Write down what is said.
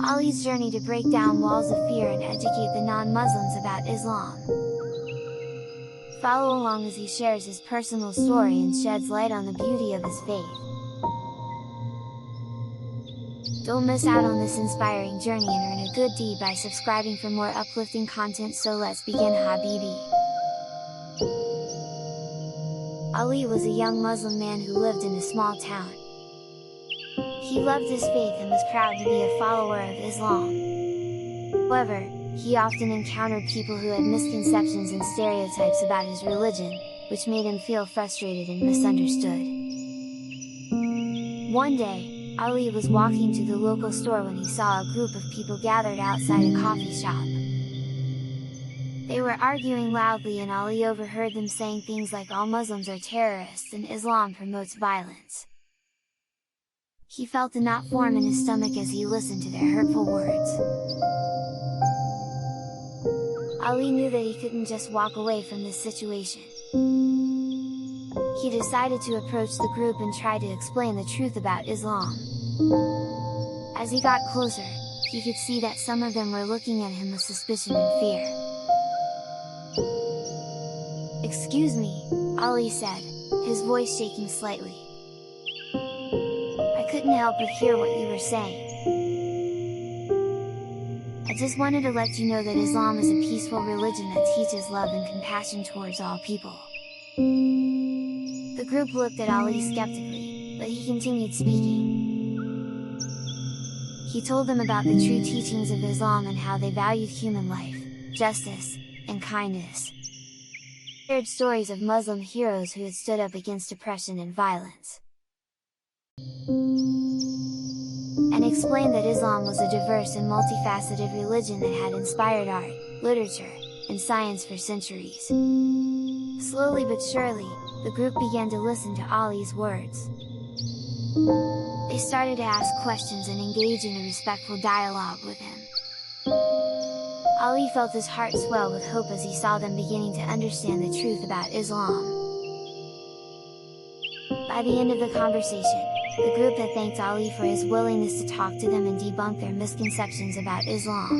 Ali's journey to break down walls of fear and educate the non-Muslims about Islam. Follow along as he shares his personal story and sheds light on the beauty of his faith. Don't miss out on this inspiring journey and earn a good deed by subscribing for more uplifting content. So let's begin, Habibi! Ali was a young Muslim man who lived in a small town. He loved his faith and was proud to be a follower of Islam. However, he often encountered people who had misconceptions and stereotypes about his religion, which made him feel frustrated and misunderstood. One day, Ali was walking to the local store when he saw a group of people gathered outside a coffee shop. They were arguing loudly and Ali overheard them saying things like all Muslims are terrorists and Islam promotes violence. He felt a knot form in his stomach as he listened to their hurtful words. Ali knew that he couldn't just walk away from this situation. He decided to approach the group and try to explain the truth about Islam. As he got closer, he could see that some of them were looking at him with suspicion and fear. "Excuse me," Ali said, his voice shaking slightly. "I couldn't help but hear what you were saying. I just wanted to let you know that Islam is a peaceful religion that teaches love and compassion towards all people." The group looked at Ali skeptically, but he continued speaking. He told them about the true teachings of Islam and how they valued human life, justice, and kindness. He shared stories of Muslim heroes who had stood up against oppression and violence, and explained that Islam was a diverse and multifaceted religion that had inspired art, literature, and science for centuries. Slowly but surely, the group began to listen to Ali's words. They started to ask questions and engage in a respectful dialogue with him. Ali felt his heart swell with hope as he saw them beginning to understand the truth about Islam. By the end of the conversation, the group had thanked Ali for his willingness to talk to them and debunk their misconceptions about Islam.